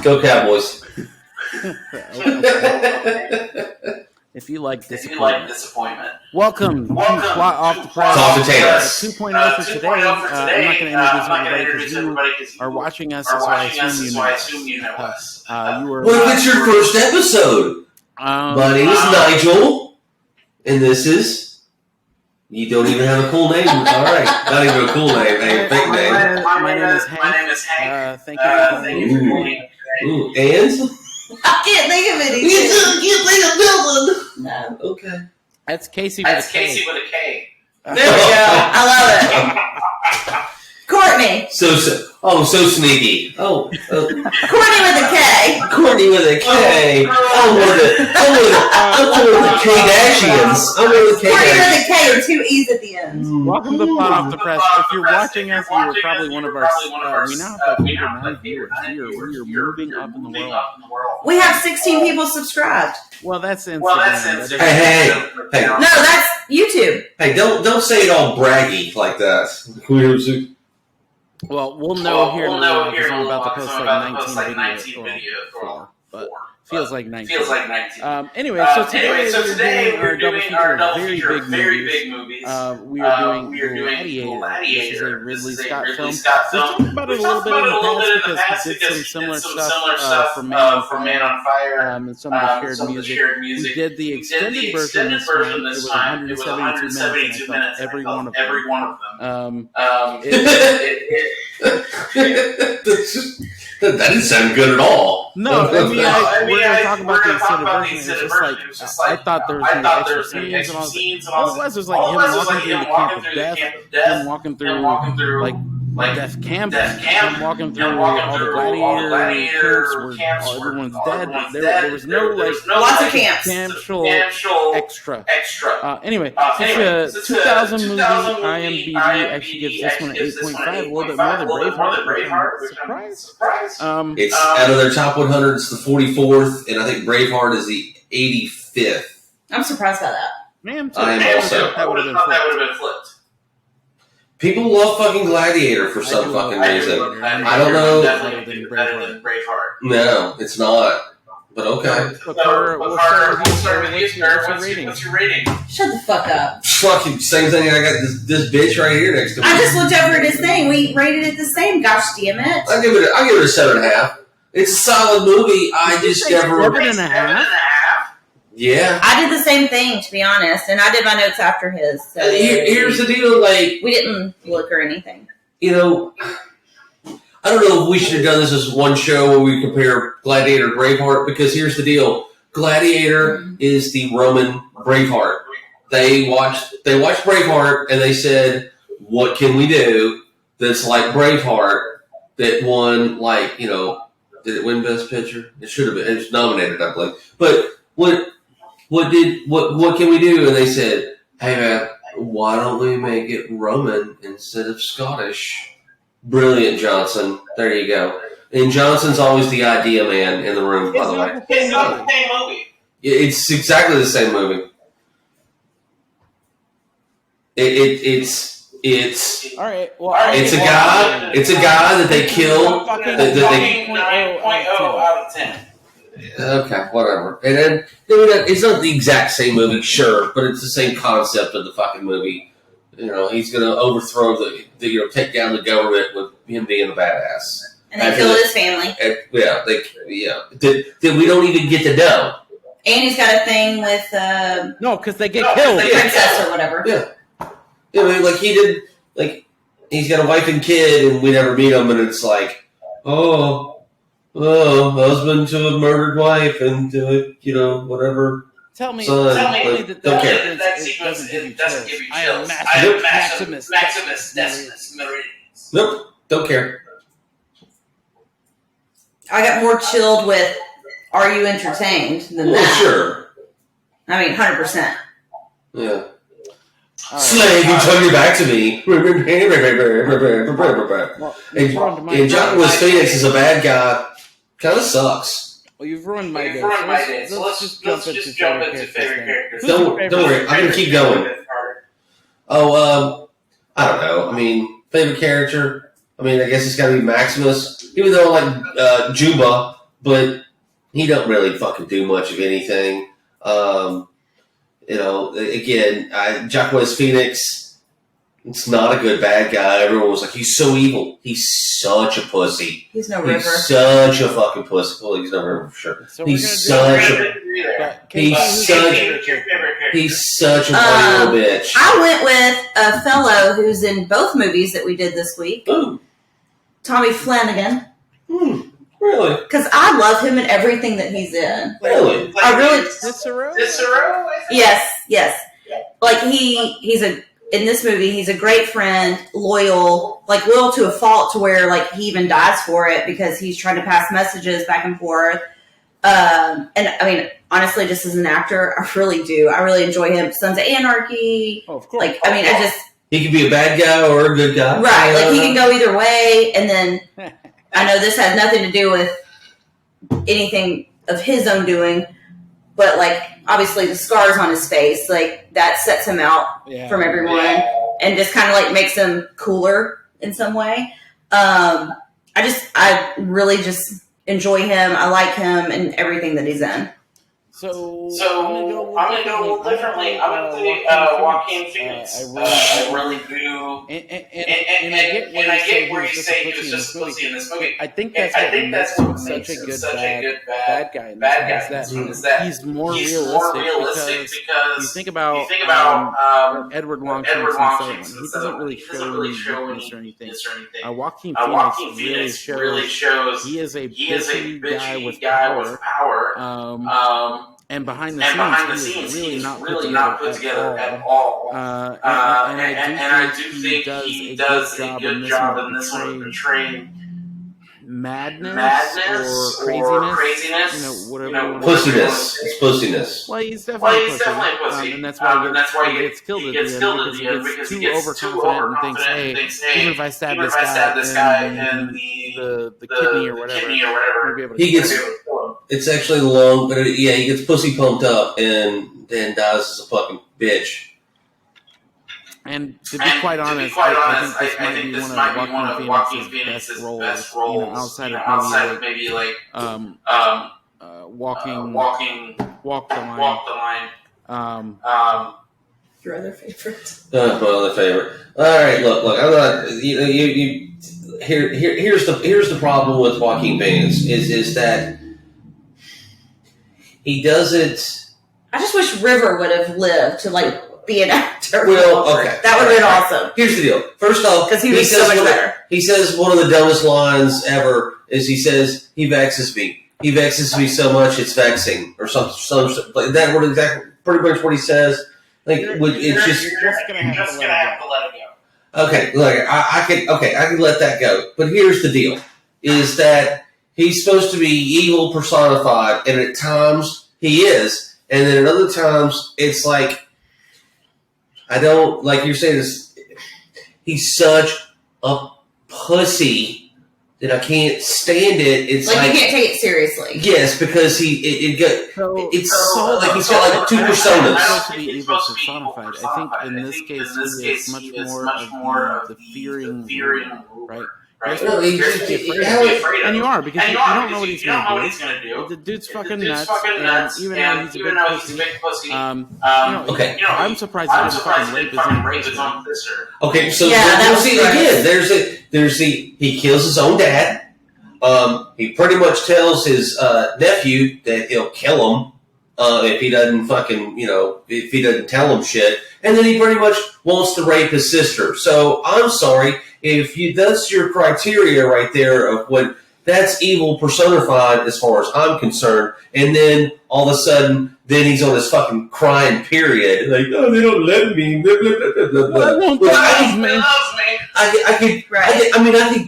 Go Cowboys. If you like disappointment, welcome to Plot Off the Press. Talk potatoes. 2.0 for today. I'm not going to introduce everybody because you are watching us, so I assume you know us. What if it's your first episode? My name is Nigel, and this is... You don't even have a cool name. All right. Not even a cool name. A fake name. My name is Hank. Thank you for calling. Ooh, and? I can't think of anything. You can't think of nothing. No. Okay. That's Casey with a K. There we go. I love it. Courtney. So sneaky. Oh. Courtney with a K. Courtney with a K. I'm one of the Kardashians. Courtney with a K and two E's at the end. Welcome to Plot Off the Press. If you're watching us, you are probably one of our. We now have like 9 viewers here. We are moving up in the world. We have 16 people subscribed. Well, that's Instagram. Hey. No, that's YouTube. Hey, don't say it all braggy like that. Well, we'll know here in a while because I'm about to post like 19 videos. But feels like 19. Anyway, so today we're doing our double feature of very big movies. We are doing Gladiator, which is a Ridley Scott film. We've talked about it a little bit in the past because we did some similar stuff for Man on Fire and some of the shared music. We did the extended version this time. It was 172 minutes. Every one of them. That didn't sound good at all. No, I mean, we're going to talk about the extended version. It's just like, I thought there was going to be extra scenes and all that. All it was like him walking through the camp of death, him walking through, like death camp, him walking through all the gladiator camps where everyone's dead. There was no, like, lots of camps. Campsal extra. Anyway, it's a 2000 movie. IMDb actually gives this one an 8.5, a little bit more than Braveheart. Surprise. It's out of their top 100. It's the 44th, and I think Braveheart is the 85th. I'm surprised by that. Man, I am also. That would have been flipped. People love fucking Gladiator for some fucking reason. I don't know. Definitely better than Braveheart. No, it's not. But okay. What's your rating? Shut the fuck up. Fucking same thing. I got this bitch right here next to me. I just looked over at his thing. We rated it the same. Gosh damn it! I give it a 7.5. It's a solid movie. I just never. 7.5. Yeah. I did the same thing, to be honest, and I did my notes after his. So here's the deal. Like, we didn't look or anything. You know, I don't know if we should have done this as one show where we compare Gladiator and Braveheart, because here's the deal. Gladiator is the Roman Braveheart. They watched Braveheart and they said, what can we do that's like Braveheart that won, like, you know, did it win Best Picture? It should have been. It was nominated, I believe. But what can we do? And they said, hey man, why don't we make it Roman instead of Scottish? Brilliant, Johnson. There you go. And Johnson's always the idea man in the room, by the way. It's not the same movie. It's exactly the same movie. It's all right. Well, it's a guy that they kill. 9.0 out of 10. Okay, whatever. And then it's not the exact same movie, sure, but it's the same concept of the fucking movie. You know, he's going to overthrow take down the government with him being a badass. And they killed his family. That we don't even get to know. And he's got a thing with no, because they get killed. The princess or whatever. Yeah. I mean, like he did. Like he's got a wife and kid, and we never meet him, and it's like, husband to a murdered wife and whatever. Tell me that don't care. That sequence doesn't give you chills. I am Maximus Meridius. Nope, don't care. I got more chilled with "Are you entertained?" than that. Sure. I mean, 100%. Yeah. Slave, you turn your back to me. And John Lewis Phoenix is a bad guy. Kind of sucks. Well, you've ruined my day. So let's just jump into favorite characters. Don't worry, I'm going to keep going. I don't know. I mean, favorite character? I mean, I guess it's got to be Maximus. Even though, like, Juba but he don't really fucking do much of anything. Again, Jacquez Phoenix, it's not a good bad guy. Everyone was like, he's so evil. He's such a pussy. He's no River. He's such a fucking pussy. Well, he's no River for sure. So He's such a funny little bitch. I went with a fellow who's in both movies that we did this week. Ooh. Tommy Flanagan. Really? Because I love him in everything that he's in. Really? I really. Cicero? Yes. Like he's in this movie, he's a great friend, loyal to a fault, to where like he even dies for it because he's trying to pass messages back and forth. And I mean, honestly, just as an actor, I really enjoy him. Sons of Anarchy. Oh, of course. He can be a bad guy or a good guy. Right. Like he can go either way. And then I know this has nothing to do with anything of his own doing, but like obviously the scars on his face, like that sets him out from everyone and just kind of like makes him cooler in some way. I really just enjoy him. I like him and everything that he's in. So I'm gonna go a little differently. I'm gonna say Joaquin Phoenix. I really do. And I get where you say he was just a pussy in this movie. I think that's what makes him such a good bad guy. Is that he's more realistic because you think about Edward Longchamp in Salem. He doesn't really show any weakness or anything. Joaquin Phoenix really shows he is a bitchy guy with power. And behind the scenes, he's really not put together at all. And I do think he does a good job in this one of portraying madness or craziness. Whatever. Pussiness. It's pussiness. Well, he's definitely a pussy. And that's why he gets killed at the end because he gets too overconfident and thinks, hey, even if I stab this guy in the kidney or whatever, he gets. It's actually long, but he gets pussy pumped up and then dies as a fucking bitch. And to be quite honest, I think this might be one of Joaquin Phoenix's best roles. Outside of maybe Walk the Line. Your other favorite? My other favorite. All right, look. I'm not. Here's the problem with Joaquin Phoenix is that he doesn't. I just wish River would have lived to be an actor. Well, okay, that would have been awesome. Here's the deal. First off, because he was so much better. He says one of the dumbest lines ever is he says he vexes me. He vexes me so much it's vexing, or some like that. What exactly? Pretty much what he says. You're just gonna have to let it go. Okay, look, I can let that go. But here's the deal: is that he's supposed to be evil personified, and at times he is, and then at other times it's like I don't like you're saying this. He's such a pussy that I can't stand it. It's like you can't take it seriously. Yes, because he's got two personas. Supposed to be evil personified. I think in this case he is much more of the fearing, right? No, and you are because you don't know what he's going to do. The dude's fucking nuts, and even though he's a big pussy, I'm surprised he didn't fucking rape his own sister. Okay, so again, there's he kills his own dad. He pretty much tells his nephew that he'll kill him if he doesn't if he doesn't tell him shit, and then he pretty much wants to rape his sister. So I'm sorry. If that's your criteria right there of what that's evil personified as far as I'm concerned, and then all of a sudden, then he's on this fucking crying period, like, oh, they don't love me, blah, blah, blah, blah, blah. I can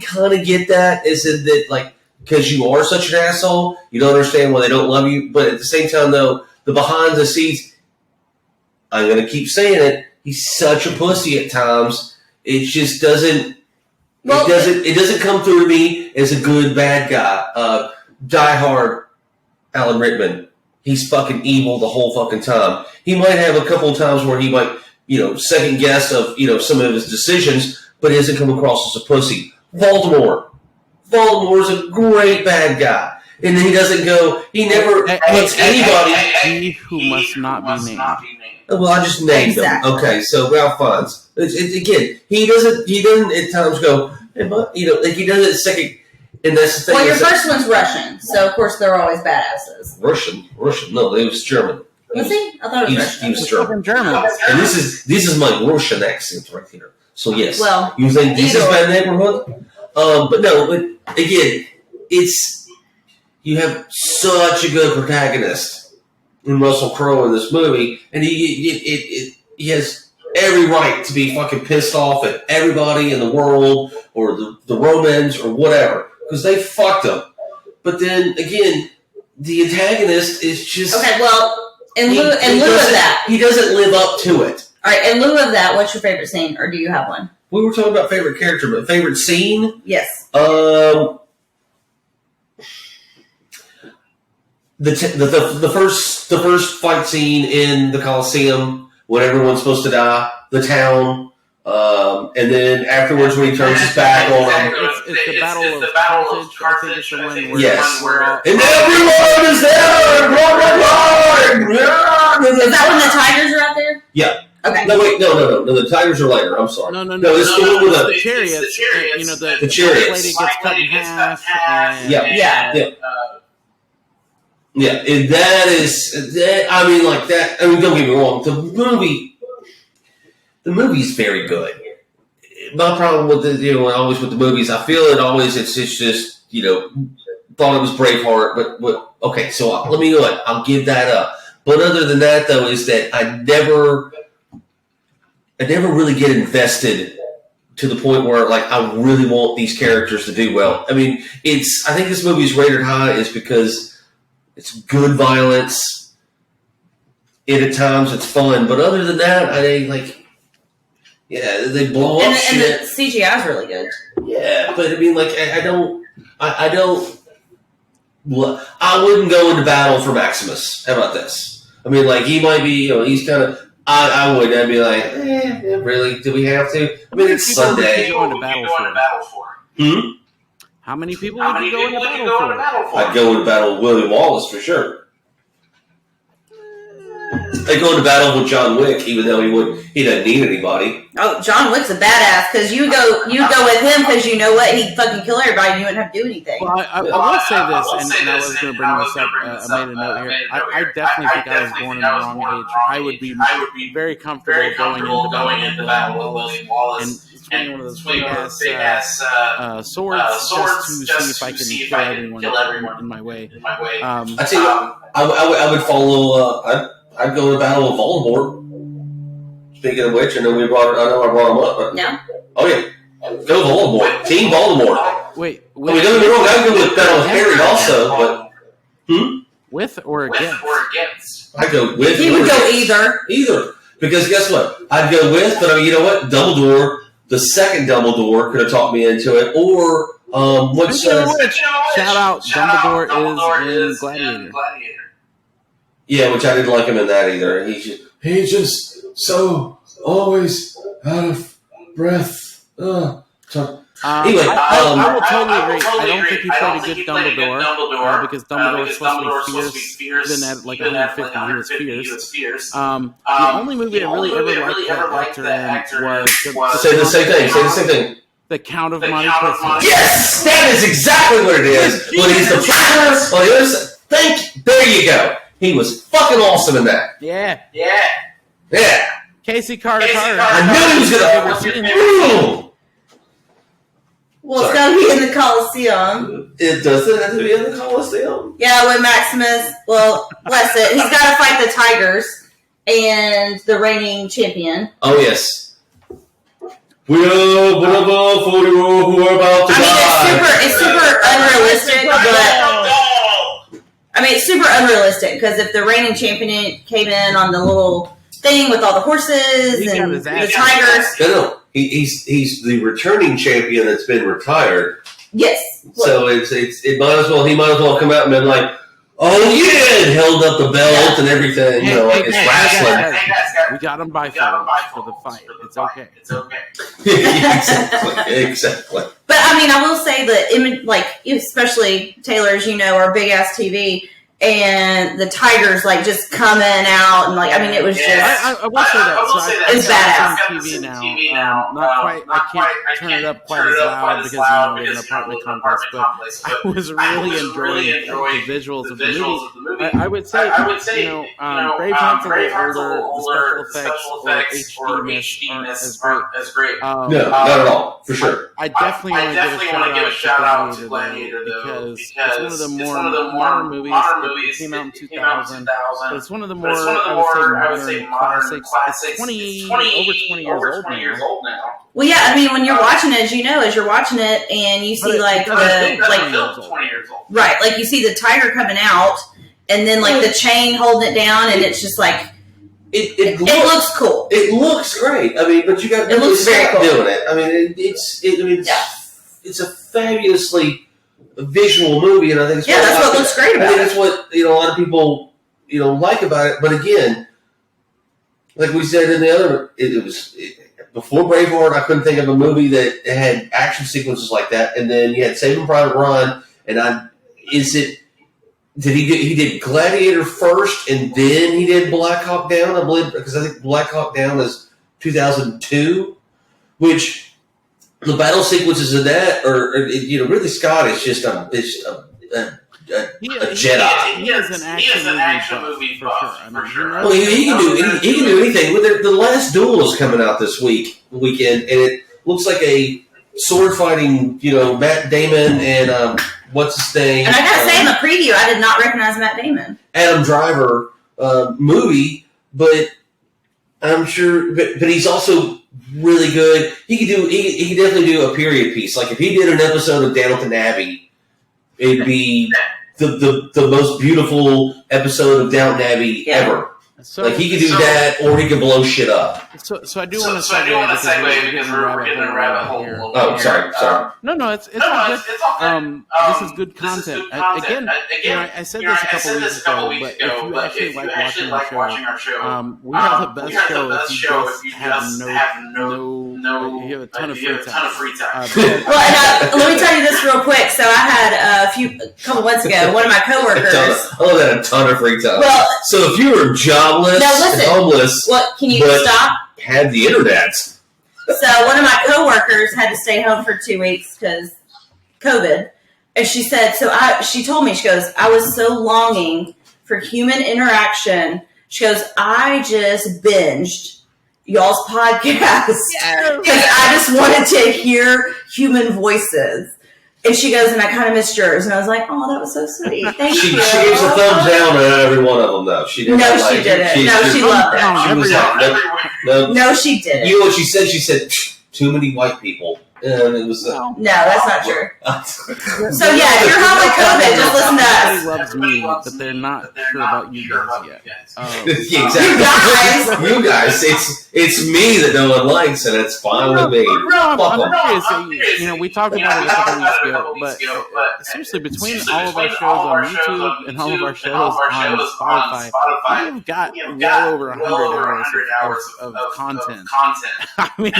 kind of get that, is that like, because you are such an asshole, you don't understand why they don't love you, but at the same time, though, the behind the scenes, I'm going to keep saying it, he's such a pussy at times, it just doesn't, it doesn't come through to me as a good bad guy. Die Hard, Alan Rickman. He's fucking evil the whole fucking time. He might have a couple of times where he might, second guess of, some of his decisions, but he doesn't come across as a pussy. Voldemort is a great bad guy. And he doesn't go. He never puts anybody. He who must not be named. Well, I just named them. Okay, so Ralph Fiennes. Again, he doesn't at times go, hey, but, like he does it second. And that's the thing. Well, your first one's Russian, so of course they're always badasses. Russian. No, it was German. Was he? I thought it was Russian. He was German. German. And this is my Russian accent right here. So yes. Well, you think this is my neighborhood? But no. But again, you have such a good protagonist in Russell Crowe in this movie, and he has every right to be fucking pissed off at everybody in the world or the Romans or whatever because they fucked him. But then again, the antagonist is just okay. Well, in lieu of that, he doesn't live up to it. All right. In lieu of that, what's your favorite scene, or do you have one? We were talking about favorite character, but favorite scene? Yes. The first fight scene in the Coliseum when everyone's supposed to die, the town, and then afterwards when he turns his back on them. It's the Battle of Carthage. I think it's the one where and everyone is there. Is that when the tigers are out there? Yeah. Okay. No, wait, no. The tigers are later. I'm sorry. No. It's the one with the chariots. The chariots. lady gets cut in half. Yeah. Yeah, and that is that. I mean, like that. I mean, don't get me wrong. The movie's very good. My problem with always with the movies, I feel it always. It's just thought it was Braveheart, but okay. So let me go ahead. I'll give that up. But other than that, though, is that I never really get invested to the point where like I really want these characters to do well. I mean, I think this movie's rated high is because it's good violence. And at times it's fun, but other than that, they blow up shit. And the CGI is really good. Yeah, but I mean, like I wouldn't go into battle for Maximus. How about this? I mean, like he might be, he's kind of. I would. I'd be like, really? Do we have to? I mean, it's Sunday. Go into battle for? How many people would you go into battle for? I'd go into battle with William Wallace for sure. I'd go into battle with John Wick, even though he doesn't need anybody. Oh, John Wick's a badass because you go with him because you know what, he'd fucking kill everybody and you wouldn't have to do anything. Well, I will say this, and I was going to bring this up. I made a note here. I definitely think I was born in the wrong age. I would be very comfortable going into battle with William Wallace and swinging one of those big ass swords just to see if I can kill everyone in my way. I tell you, I would follow. I'd go to battle with Voldemort. Speaking of which, I know I brought him up. But no. Oh yeah, go Voldemort, Team Voldemort. Wait, don't get me wrong. I'd go with battle with Harry also, but with or against? I'd go with. He would go either, because guess what? I'd go with, but I mean, you know what? Dumbledore, the second Dumbledore, could have talked me into it, or what's shout out Dumbledore is in Gladiator. Yeah, which I didn't like him in that either. He's just so always out of breath. Anyway, I will totally agree. I don't think he played a good Dumbledore because Dumbledore was supposed to be fierce. Then at like 150, he was fierce. The only movie I really ever liked that actor in was say the same thing. The Count of Monte Cristo. Yes, that is exactly what it is. When he's the there you go. He was fucking awesome in that. Yeah. Casey Carter. I knew he was gonna. Well, it's gotta be in the Coliseum. It doesn't have to be in the Coliseum. Yeah, with Maximus. Well, bless it. He's got to fight the Tigers and the reigning champion. Oh yes. We are one of our 40 who are about to die. It's super unrealistic, it's super unrealistic because if the reigning champion came in on the little thing with all the horses and the Tigers. No. He's the returning champion that's been retired. Yes. So he might as well come out and been like, oh yeah, and held up the belt and everything, like it's wrestling. We got him by force for the fight. It's okay. Exactly. But I mean, I will say the image, like especially Taylor, as you know, our big ass TV. And the tigers like just coming out and like I mean it was just I will say that it's badass. TV now. Not quite. I can't turn it up quite as loud because we live in an apartment complex. But I was really enjoying the visuals of the movie. I would say Braveheart's a little older. The special effects or HDness aren't as great. No, not at all, for sure. I definitely want to give a shout out to Gladiator because it's one of the more modern movies. It came out in 2000, but it's one of the more, I would say, modern classics. It's over 20 years old now. Well, yeah, I mean, when you're watching it, as you're watching it, and you see like 20 years old. Right, like you see the tiger coming out, and then like the chain holding it down, and it's just like it looks cool. It looks great. I mean, but you got to stop doing it. I mean, it's a fabulously visual movie, and I think that's what looks great about it. I think that's what a lot of people like about it. But again, like we said in the other, it was before Braveheart. I couldn't think of a movie that had action sequences like that. And then you had Saving Private Ryan, and he did Gladiator first, and then he did Black Hawk Down, I believe, because I think Black Hawk Down is 2002, which. The battle sequences of that are Ridley Scott is just a Jedi. He is an action movie for sure. Well, he can do anything. The Last Duel is coming out this weekend, and it looks like a sword fighting. Matt Damon and what's his name? And I gotta say, in the preview, I did not recognize Matt Damon. Adam Driver movie, but I'm sure. But he's also really good. He could definitely do a period piece. Like if he did an episode of Downton Abbey, it'd be the most beautiful episode of Downton Abbey ever. So, like he could do that, or he could blow shit up. So I do want to segue because we're getting a rabbit hole. Oh, sorry. No, it's all good. This is good content. Again, I said this a couple weeks ago, but if you actually like watching our show, we have the best show if you just have you have a ton of free time. Well, let me tell you this real quick. So I had a couple months ago, one of my coworkers. A ton of free time. Well, so if you were jobless and homeless, what can you stop? Had the internet. So one of my coworkers had to stay home for 2 weeks because COVID, and she said, she told me, she goes, I was so longing for human interaction. She goes, I just binged y'all's podcast because I just wanted to hear human voices. And she goes, and I kind of missed yours. And I was like, oh, that was so sweet. Thank you. She gives a thumbs down on every one of them, though. She didn't. No, she didn't. She loved it. No, she didn't. You know what she said? She said, too many white people. And it was no, that's not true. So yeah, if you're home with COVID, just listen to us. Everybody loves me, but they're not sure about you guys yet. Yeah, exactly. You guys, it's me that no one likes, and it's fine with me. I'm curious. We talked about it a couple weeks ago, but seriously, between all of our shows on YouTube and all of our shows on Spotify, we've got well over 100 hours of content. I mean,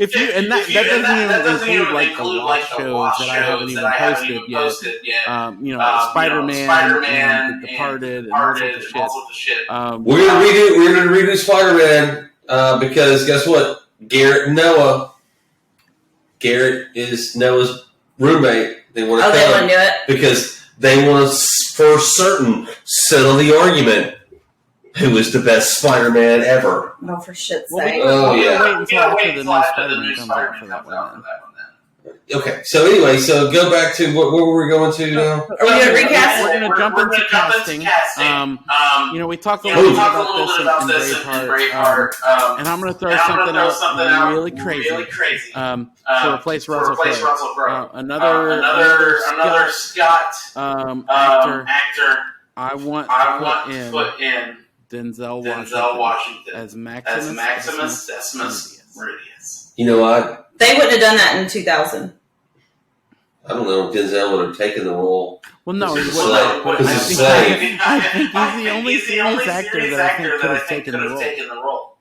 if you that doesn't even include like the lost shows that I haven't even posted yet. Spider-Man and The Departed and all sorts of shit. We're gonna redo Spider-Man because guess what? Garrett is Noah's roommate. They want to do it because they want to for certain settle the argument. Who is the best Spider-Man ever? Oh, for shit's sake. Wait until after the new Spider-Man comes out for that one. Okay, so anyway, go back to where were we going to now? Are we going to recast? We're going to jump into casting. We talked a little bit about this in Braveheart, and I'm going to throw something out really crazy to replace Russell Crowe. Another Scott actor. I want to put in Denzel Washington as Maximus Decimus Meridius. You know what? They wouldn't have done that in 2000. I don't know if Denzel would have taken the role. Well, no, he wouldn't. I think he's the only serious actor that I think could have taken the role.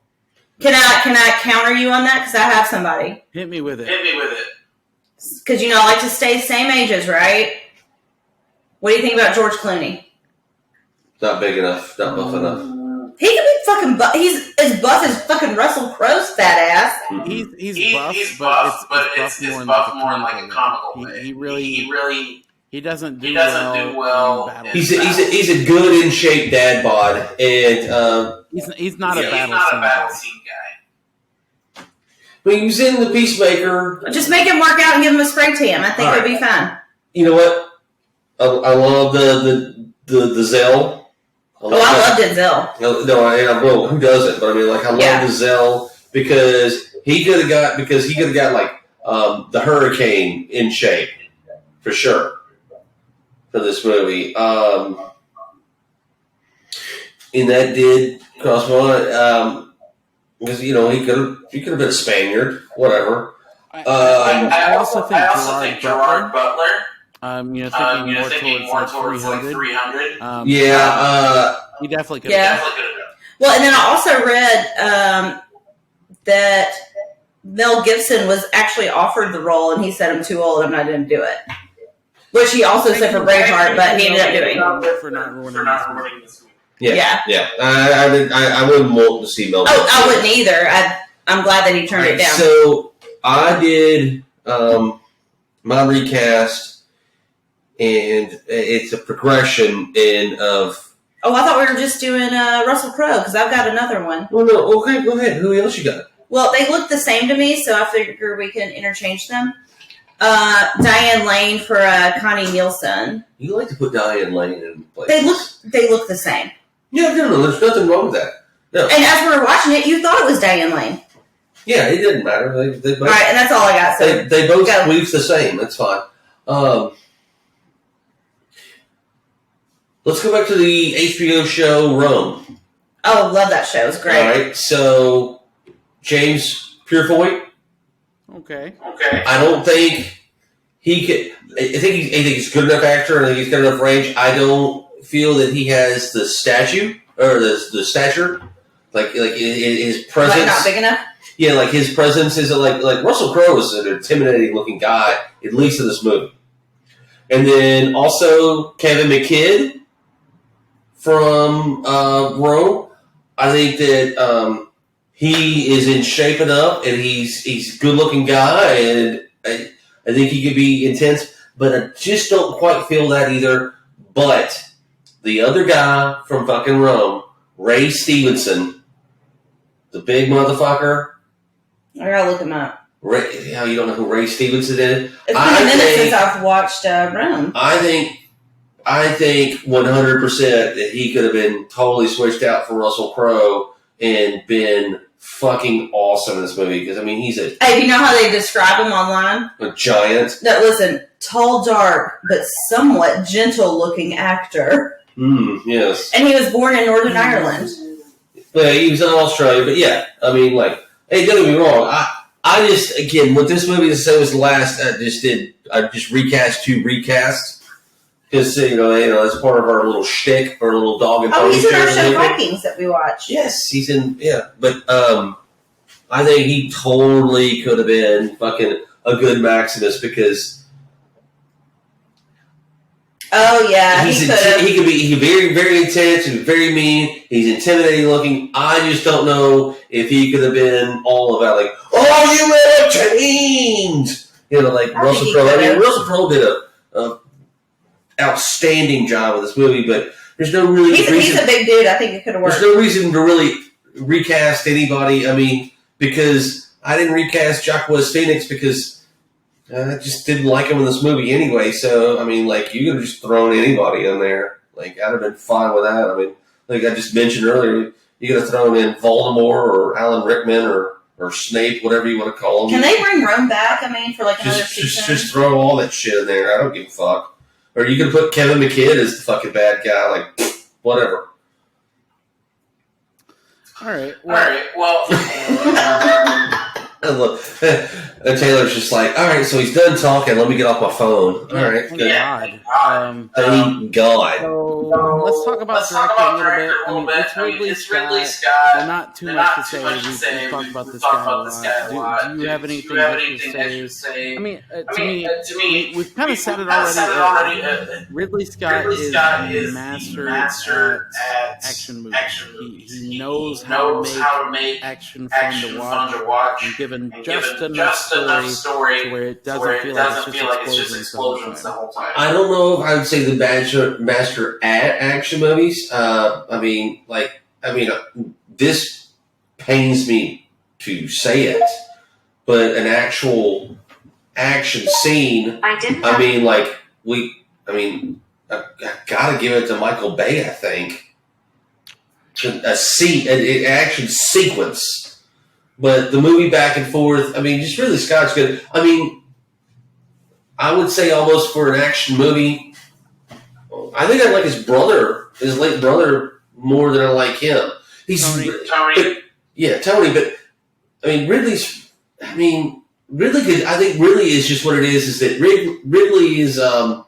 Can I counter you on that? Because I have somebody. Hit me with it. Because, I like to stay same ages, right? What do you think about George Clooney? Not big enough. Not buff enough. He can be fucking buff. He's as buff as fucking Russell Crowe's fat ass. He's buff, but it's buff more in like a comical way. He doesn't do well. He's a good in shape dad bod, and he's not a battle scene guy. I mean, he was in The Peacemaker. Just make him work out and give him a spray tan. I think it'll be fine. You know what? I love the Zell. I love Denzel. No, who doesn't? But I mean, like, I love Denzel because he could have got like the Hurricane in shape for sure for this movie. And that did cost me because he could have been a Spaniard, whatever. I also think Gerard Butler. Thinking more towards like 300. He definitely could. Yeah. Well, and then I also read that Mel Gibson was actually offered the role, and he said, "I'm too old. I'm not going to do it." Which he also said for Braveheart, but he ended up doing for not ruining this movie. Yeah. I wouldn't want to see Mel Gibson. I wouldn't either. I'm glad that he turned it down. So I did my recast. And it's a progression of. Oh, I thought we were just doing Russell Crowe because I've got another one. Well, no, okay, go ahead. Who else you got? Well, they look the same to me, so I figure we can interchange them. Diane Lane for Connie Nielsen. You like to put Diane Lane in places. They look the same. Yeah, no, there's nothing wrong with that. No. And as we were watching it, you thought it was Diane Lane. Yeah, it didn't matter. They both, all right, and that's all I got. So they both weave the same. That's fine. Let's go back to the HBO show Rome. Oh, love that show. It's great. All right, so James Purefoy. Okay. I don't think he could. I think he's a good enough actor, and I think he's got enough range. I don't feel that he has the stature, like his presence. Like not big enough. Yeah, like his presence isn't like Russell Crowe is an intimidating looking guy, at least in this movie. And then also Kevin McKidd from Rome. I think that he is in shape enough, and he's a good looking guy, and I think he could be intense. But I just don't quite feel that either. But the other guy from fucking Rome, Ray Stevenson, the big motherfucker. I gotta look him up. You don't know who Ray Stevenson is? It's been a minute since I've watched Rome. I think 100% that he could have been totally switched out for Russell Crowe and been fucking awesome in this movie. Because, I mean, he's a... Hey, do you know how they describe him online? A giant. No, listen, tall, dark, but somewhat gentle-looking actor. Yes. And he was born in Northern Ireland. Yeah, he was in Australia, but yeah. I mean, like, hey, don't get me wrong. I just, again, with this movie, the same as the last, I just recast two recasts. Because, it's part of our little shtick, our little dog and pony. Oh, he's in our show Vikings that we watched. Yes, he's in, yeah. But I think he totally could have been fucking a good Maximus because... Oh, yeah, he could have. He could be very, very intense and very mean. He's intimidating looking. I just don't know if he could have been all about, like, oh, you have changed! Like Russell Crowe. I mean, Russell Crowe did a outstanding job with this movie, but there's no really reason. He's a big dude. I think it could have worked. There's no reason to really recast anybody. I mean, because I didn't recast Joaquin Phoenix because I just didn't like him in this movie anyway. So, I mean, like, you could have just thrown anybody in there. Like, I'd have been fine with that. I mean, like I just mentioned earlier, you could have thrown in Voldemort or Alan Rickman or Snape, whatever you want to call him. Can they bring Rome back? I mean, for like another season? Just throw all that shit in there. I don't give a fuck. Or you could put Kevin McKidd as the fucking bad guy. Like, whatever. All right. Well. Taylor's just like, all right, so he's done talking. Let me get off my phone. All right, good. Thank God. So let's talk about director a little bit. I mean, it's Ridley Scott. Well, not too much to say. We've talked about this guy a lot. Do you have anything to say? I mean, to me, we've kind of said it already. Ridley Scott is a master at action movies. He knows how to make action fun to watch and given just enough story to where it doesn't feel like it's just explosions the whole time. I don't know if I would say the master at action movies. This pains me to say it, but an actual action scene. I gotta give it to Michael Bay. I think an action sequence. But the movie back and forth, just really Scott's good. I would say almost for an action movie, I think I like his late brother, more than I like him. Tony. Tony. But Ridley's. Ridley could. I think Ridley is just what it is that Ridley is a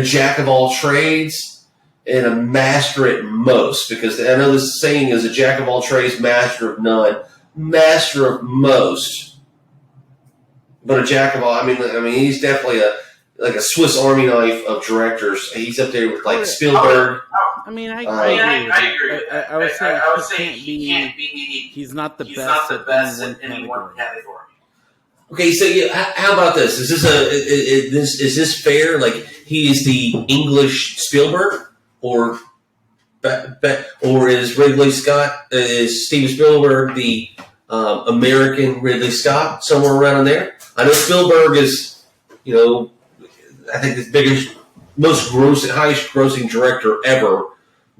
jack of all trades and a master at most. Because I know this saying is a jack of all trades, master of none. Master of most, but a jack of all. He's definitely a Swiss Army knife of directors. He's up there with Spielberg. I agree. I would say he can't be. He's not the best at any one category. Okay, so how about this? Is this fair? Like he is the English Spielberg, or is Ridley Scott, is Steven Spielberg the American Ridley Scott, somewhere around in there? I know Spielberg is, I think the biggest, highest grossing director ever,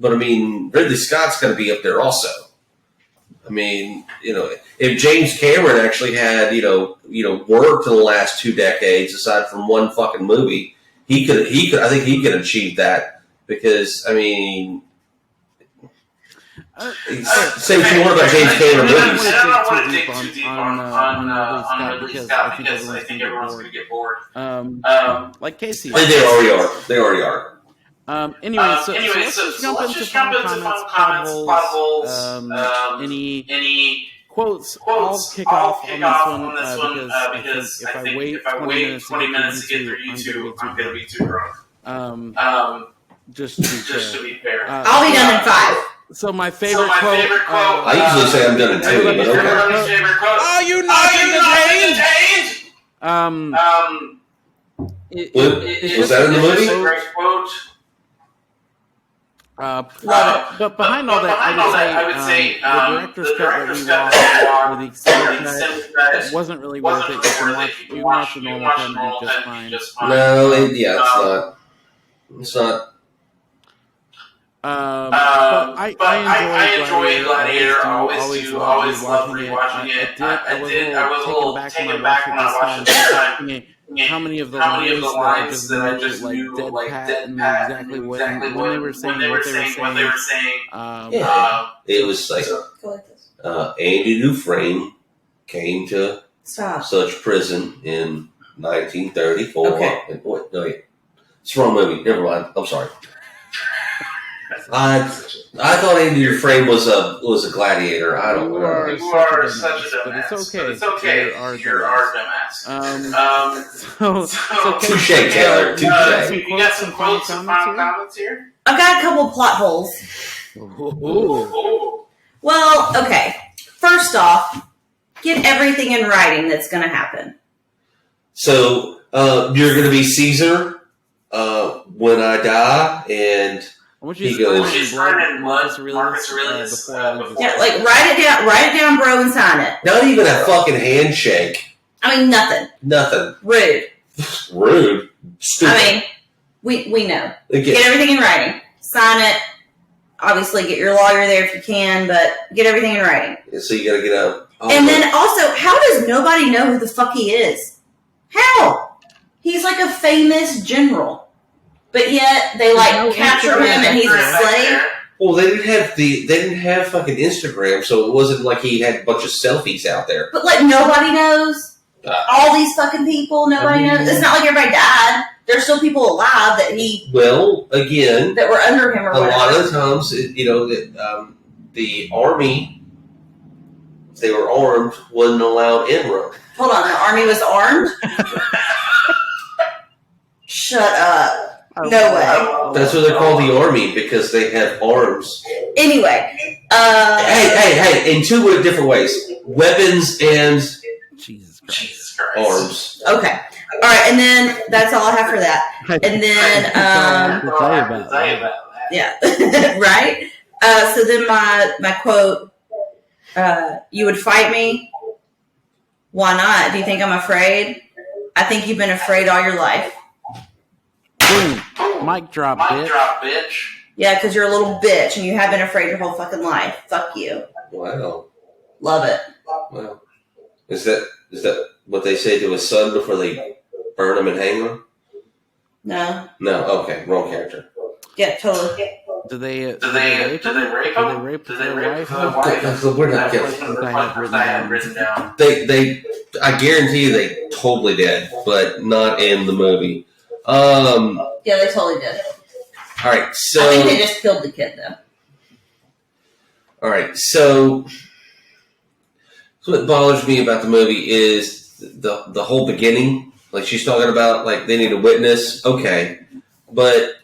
but Ridley Scott's going to be up there also. If James Cameron actually had, worked in the last 2 decades, aside from one fucking movie, I think he could achieve that because, say what you want about James Cameron movies. I don't want to dig too deep on Ridley Scott because I think everyone's going to get bored. Like Casey. They already are. Anyway, so let's just jump into fun comments, plot holes, any quotes. I'll kick off on this one because I think if I wait 20 minutes to get through YouTube, I'm going to be too drunk. Just to be fair. I'll be done in 5. So my favorite quote. I usually say I'm done in 2, but okay. Oh, you was that in the movie? But behind all that, I would say the director's cut that we watched, or the extended cut, wasn't really worth it. You can watch the normal cut just fine. No, it's not. But I enjoy Gladiator. I always loved rewatching it. I was a little taken back when I watched it this time. How many of the lines that I just knew, dead pat, exactly when they were saying what they were saying. It was like Andy Dufresne came to such prison in 1934. Okay. And, it's the wrong movie. Never mind. I'm sorry. I thought Andy Dufresne was a gladiator. I don't know. You are such a dumbass. But it's okay. You're our dumbass. So touche, Taylor. Touche. You got some quotes and final comments here? I've got a couple plot holes. Ooh. Well, okay. First off, get everything in writing that's going to happen. So you're going to be Caesar when I die, and he goes. Marcus Aurelius before. Yeah, like write it down, bro, and sign it. Not even a fucking handshake. Nothing. Rude. Stupid. We know. Get everything in writing. Sign it. Obviously, get your lawyer there if you can, but get everything in writing. So you got to get out. And then also, how does nobody know who the fuck he is? How? He's like a famous general. But yet, they capture him and he's a slave. Well, they didn't have fucking Instagram, so it wasn't like he had a bunch of selfies out there. But like nobody knows. All these fucking people, nobody knows. It's not like everybody died. There's still people alive that he. Well, again, that were under him or whatever. A lot of the times, the army, if they were armed, wasn't allowed in Rome. Hold on, the army was armed? Shut up. No way. That's what they're called, the army, because they have arms. Anyway. Hey, in two different ways. Weapons and Jesus Christ. Arms. Okay. All right, and then that's all I have for that. And then, yeah, right? So then my quote, you would fight me? Why not? Do you think I'm afraid? I think you've been afraid all your life. Boom. Mic drop, bitch. Yeah, because you're a little bitch and you have been afraid your whole fucking life. Fuck you. Wow. Love it. Wow. Is that what they say to a son before they burn him and hang him? No. No. Okay. Wrong character. Yeah, totally. Do they rape him? Do they rape their wife? We're not getting. I had written down. They. I guarantee you, they totally did, but not in the movie. Yeah, they totally did. All right. So I think they just killed the kid, though. All right. So what bothers me about the movie is the whole beginning. Like she's talking about, like they need a witness. Okay, but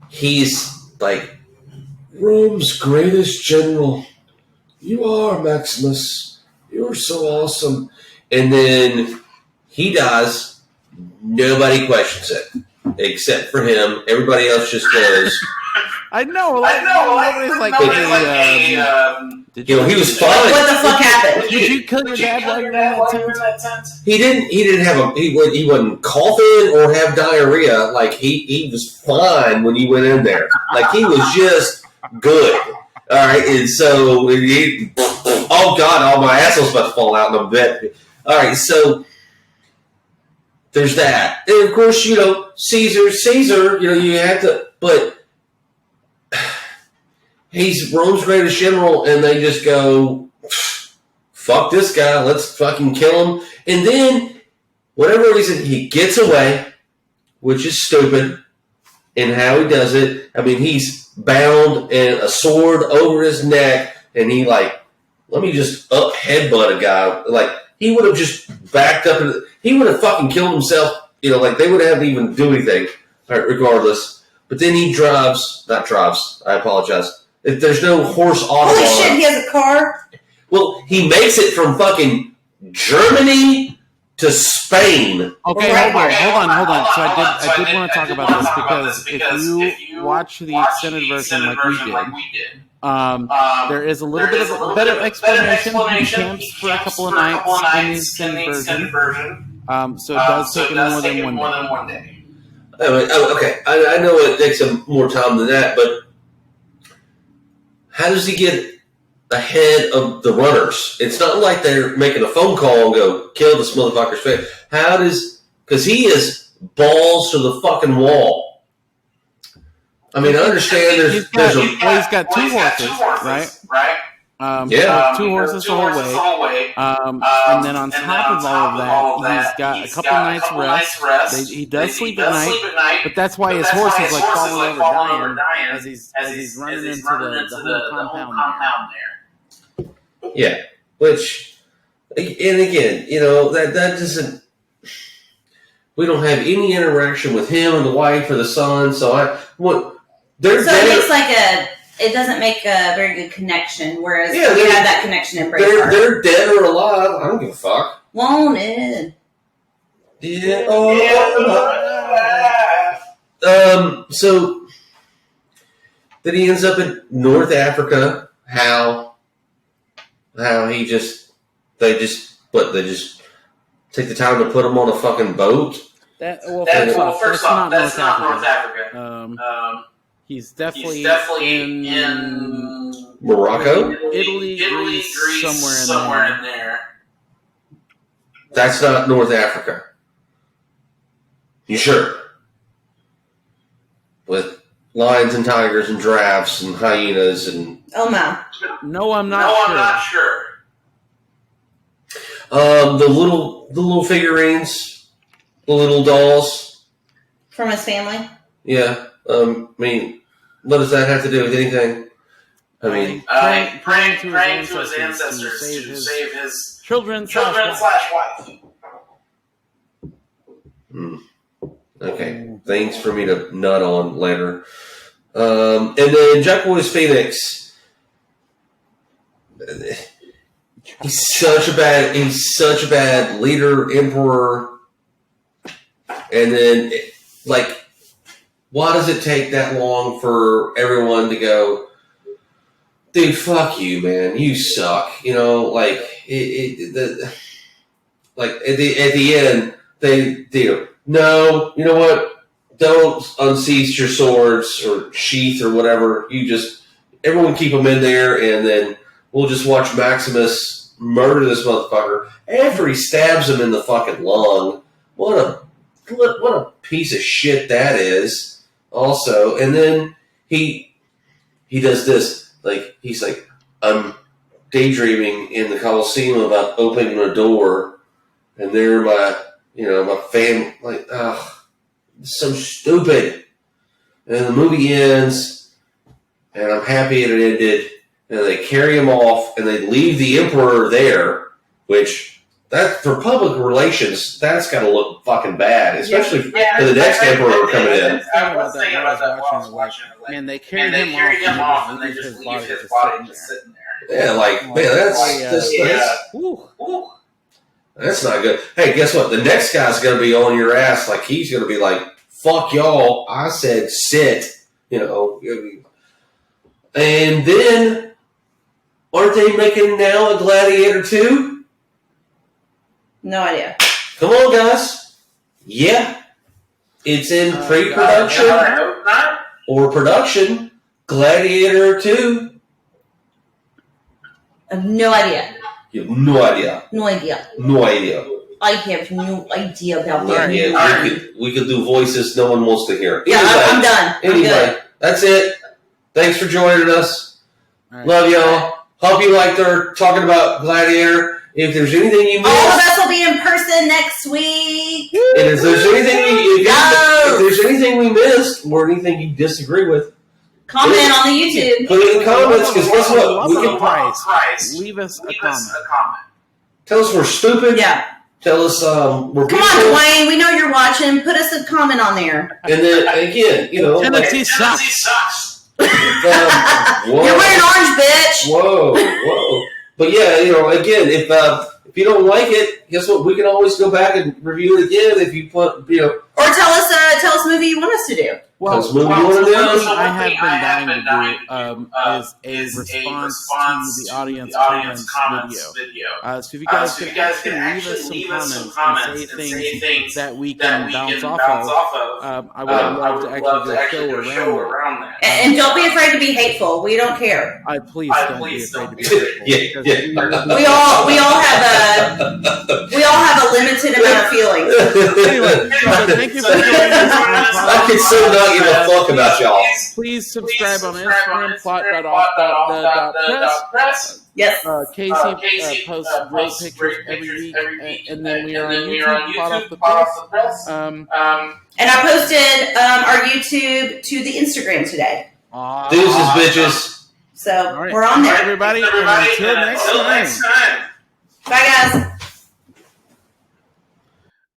he's like Rome's greatest general. You are, Maximus. You're so awesome. And then he dies. Nobody questions it except for him. Everybody else just goes. I know. Nobody's like, he was fine. What the fuck happened? Did you kill your dad while you were in that tent? He didn't have he wasn't coughing or have diarrhea. Like he was fine when he went in there. Like he was just good. All right, and so oh god, all my asshole's about to fall out in a bit. All right, so there's that, and of course, Caesar. You have to, but he's Rome's greatest general, and they just go, fuck this guy, let's fucking kill him. And then, whatever reason, he gets away, which is stupid, and how he does it. I mean, he's bound and a sword over his neck, and he let me just headbutt a guy. Like, he would have just backed up, and he would have fucking killed himself, they wouldn't have to even do anything, regardless. But then he I apologize. If there's no horse autobahn. Holy shit, he has a car? Well, he makes it from fucking Germany to Spain. Okay, hold on. So I did want to talk about this because if you watch the extended version like we did, there is a little bit of a better explanation. He camps for a couple of nights in the extended version. So it does take him more than one day. Okay, I know it takes him more time than that, but how does he get ahead of the runners? It's not like they're making a phone call and go, kill this motherfucker's face. Because he is balls to the fucking wall. I mean, I understand he's got two horses, right? Two horses the whole way. And then on top of all of that, he's got a couple nights rest. He does sleep at night, but that's why his horse is like falling over dying as he's running into the whole compound there. Yeah, which, and again, that doesn't. We don't have any interaction with him and the wife or the son, so it doesn't make a very good connection, whereas we have that connection in Braveheart. They're dead or alive. I don't give a fuck. Wanted. Yeah. So then he ends up in North Africa. How they just take the time to put him on a fucking boat. First off, that's not North Africa. He's definitely in Morocco, Italy, Greece, somewhere in there. That's not North Africa. You sure? With lions and tigers and giraffes and hyenas and. Oh my! No, I'm not sure. The little figurines, the little dolls from his family. Yeah. I mean, what does that have to do with anything? I mean, praying to his ancestors to save his children slash wife. Okay, things for me to nut on later. And then Jack Boy's Phoenix. He's such a bad leader, emperor. And then, like, why does it take that long for everyone to go, dude, fuck you, man, you suck. You know, like like at the end, they do. No, you know what? Don't unsheath your swords or sheath or whatever. Everyone keep them in there, and then we'll just watch Maximus murder this motherfucker after he stabs him in the fucking lung. What a piece of shit that is. Also, and then he does this. Like, he's like, I'm daydreaming in the Coliseum about opening a door, and there my family, like, it's so stupid. And the movie ends, and I'm happy it ended, and they carry him off, and they leave the Emperor there, which, that for public relations, that's got to look fucking bad, especially for the next Emperor coming in. I was thinking about that while I was watching it. Man, they carried him off, and they just leave his body just sitting there. Yeah, like, man, that's not good. Hey, guess what? The next guy's going to be on your ass. Like, he's going to be like, fuck y'all. I said sit. You know. And then, aren't they making now a Gladiator 2? No idea. Come on, guys. Yeah. It's in pre-production or production. Gladiator 2. I have no idea. You have no idea. No idea. No idea. I have no idea about that. Yeah, we could do voices no one wants to hear. Yeah, anyway, I'm done. Anyway, that's it. Thanks for joining us. Right. Love y'all. Hope you liked our talking about Gladiator. If there's anything you missed, all of us will be in person next week. And if there's anything we missed or anything you disagree with, comment on the YouTube. Put it in the comments, because guess what? We can price. Leave us a comment. Tell us we're stupid. Yeah. Tell us we're Come on, Dwayne. We know you're watching. Put us a comment on there. And then again, Tennessee sucks. You're wearing orange, bitch. Whoa. But yeah, again, if you don't like it, guess what? We can always go back and review it again if you put, Or tell us a movie you want us to do. Well, one thing I have been dying to do is a response to the audience comments video. So if you guys can actually leave us some comments and say things that we can bounce off of, I would love to actually do a show around that. And don't be afraid to be hateful. We don't care. Please don't be afraid to be hateful. Yeah. We all have a limited amount of feelings. Anyway, so thank you for joining us. I can so not give a fuck about y'all. Please subscribe on Instagram, plot.off.the.press. Yes. Casey posts great pictures every week, and then we are on YouTube, Plot Off the Press. And I posted our YouTube to the Instagram today. Deuces, bitches. So we're on there. Everybody, and until next time. Bye, guys.